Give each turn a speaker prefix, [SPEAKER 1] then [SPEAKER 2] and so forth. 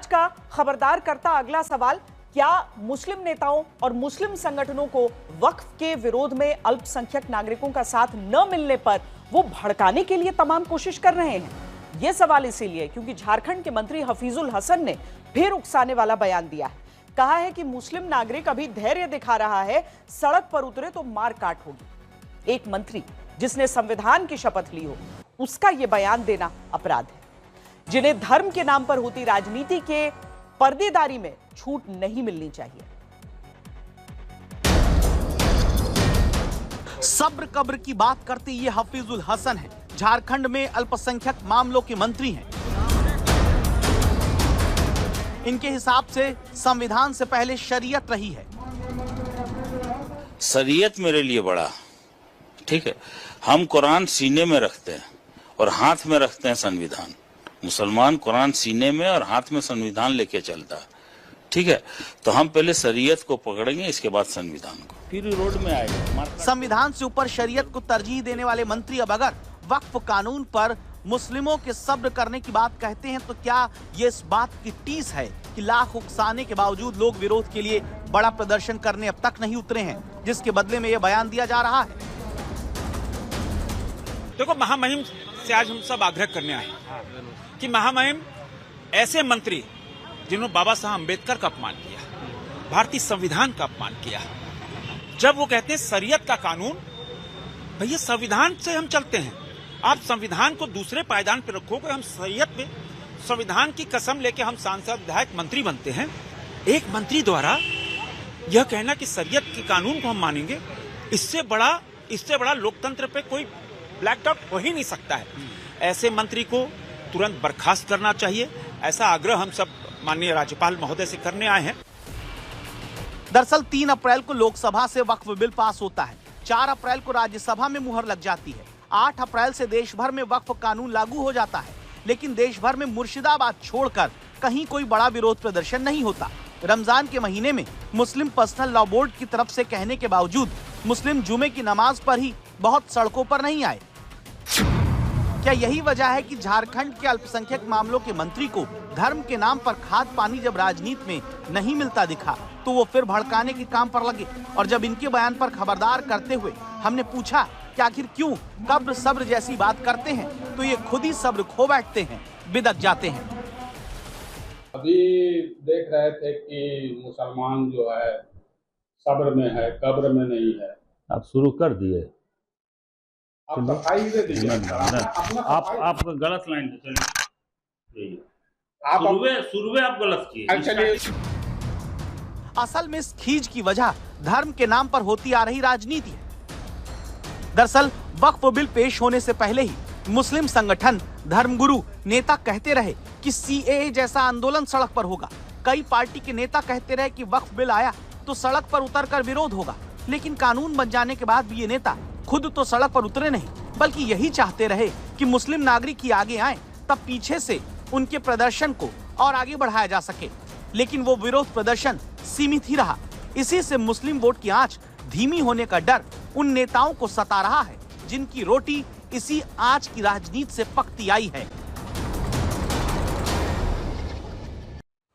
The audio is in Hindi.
[SPEAKER 1] आज का खबरदार करता अगला सवाल, क्या मुस्लिम नेताओं और मुस्लिम संगठनों को वक्फ के विरोध में अल्पसंख्यक नागरिकों का साथ न मिलने पर वो भड़काने के लिए तमाम कोशिश कर रहे हैं? यह सवाल इसीलिए क्योंकि झारखंड के मंत्री हफीजुल हसन ने फिर उकसाने वाला बयान दिया है। कहा है कि मुस्लिम नागरिक अभी धैर्य दिखा रहा है, सड़क पर उतरे तो मार काट होगी। एक मंत्री जिसने संविधान की शपथ ली हो, उसका यह बयान देना अपराध है। जिन्हें धर्म के नाम पर होती राजनीति के पर्देदारी में छूट नहीं मिलनी चाहिए।
[SPEAKER 2] सब्र कब्र की बात करते ये हफीजुल हसन है। झारखंड में अल्पसंख्यक मामलों के मंत्री हैं। इनके हिसाब से संविधान से पहले शरीयत रही है।
[SPEAKER 3] शरीयत मेरे लिए बड़ा, ठीक है। हम कुरान सीने में रखते हैं और हाथ में रखते हैं संविधान। मुसलमान कुरान सीने में और हाथ में संविधान लेके चलता है, ठीक है। तो हम पहले शरीयत को पकड़ेंगे, इसके बाद संविधान को, फिर रोड में आएगा।
[SPEAKER 2] संविधान से ऊपर शरीयत को तरजीह देने वाले मंत्री अब अगर वक्फ कानून पर मुस्लिमों के सब्र करने की बात कहते हैं तो क्या ये इस बात की टीस है कि लाख उकसाने के बावजूद लोग विरोध के लिए बड़ा प्रदर्शन करने अब तक नहीं उतरे हैं, जिसके बदले में ये बयान दिया जा रहा है?
[SPEAKER 4] देखो, महामहिम से आज हम सब आग्रह करने आए कि महामहिम ऐसे मंत्री जिन्होंने बाबा साहब अम्बेडकर का अपमान किया, भारतीय संविधान का अपमान किया, जब वो कहते हैं शरीयत का कानून, भैया संविधान से हम चलते हैं। आप संविधान को दूसरे पायदान पर रखोगे, हम शरीयत पे संविधान की कसम लेके हम सांसद विधायक मंत्री बनते हैं। एक मंत्री द्वारा यह कहना कि शरीयत के कानून को हम मानेंगे, इससे बड़ा लोकतंत्र पे कोई ब्लैक आउट हो ही नहीं सकता है। ऐसे मंत्री को तुरंत बर्खास्त करना चाहिए। ऐसा आग्रह हम सब माननीय राज्यपाल महोदय से करने आए हैं।
[SPEAKER 2] दरअसल 3 अप्रैल को लोकसभा से वक्फ बिल पास होता है, 4 अप्रैल को राज्यसभा में मुहर लग जाती है, 8 अप्रैल से देश भर में वक्फ कानून लागू हो जाता है। लेकिन देश भर में मुर्शिदाबाद छोड़कर कहीं कोई बड़ा विरोध प्रदर्शन नहीं होता। रमजान के महीने में मुस्लिम पर्सनल लॉ बोर्ड की तरफ से कहने के बावजूद मुस्लिम जुमे की नमाज पर ही बहुत सड़कों पर नहीं आए। क्या यही वजह है कि झारखंड के अल्पसंख्यक मामलों के मंत्री को धर्म के नाम पर खाद पानी जब राजनीति में नहीं मिलता दिखा तो वो फिर भड़काने के काम पर लगे? और जब इनके बयान पर खबरदार करते हुए हमने पूछा कि आखिर क्यों कब्र सब्र जैसी बात करते हैं, तो ये खुद ही सब्र खो बैठते हैं, बिदक जाते हैं।
[SPEAKER 5] अभी देख रहे थे कि मुसलमान जो है सब्र में है, कब्र में नहीं है।
[SPEAKER 6] आप शुरू कर दिए।
[SPEAKER 5] आप सफाई दे दीजिए।
[SPEAKER 6] आप गलत लाइन पे चलिए। शुरू में आप गलत किए।
[SPEAKER 2] असल में इस खींच की वजह धर्म के नाम पर होती आ रही राजनीति है। दरअसल वक्फ बिल पेश होने से पहले ही मुस्लिम संगठन, धर्मगुरु, नेता कहते रहे कि सीएए जैसा आंदोलन सड़क पर होगा। कई पार्टी के नेता कहते रहे कि वक्फ बिल आया तो सड़क पर उतरकर विरोध होगा। लेकिन कानून बन जाने के बाद भी ये नेता खुद तो सड़क पर उतरे नहीं, बल्कि यही चाहते रहे कि मुस्लिम नागरिक ही आगे आए, तब पीछे से उनके प्रदर्शन को और आगे बढ़ाया जा सके। लेकिन वो विरोध प्रदर्शन सीमित ही रहा। इसी से मुस्लिम वोट की आंच धीमी होने का डर उन नेताओं को सता रहा है जिनकी रोटी इसी आंच की राजनीति से पकती आई है।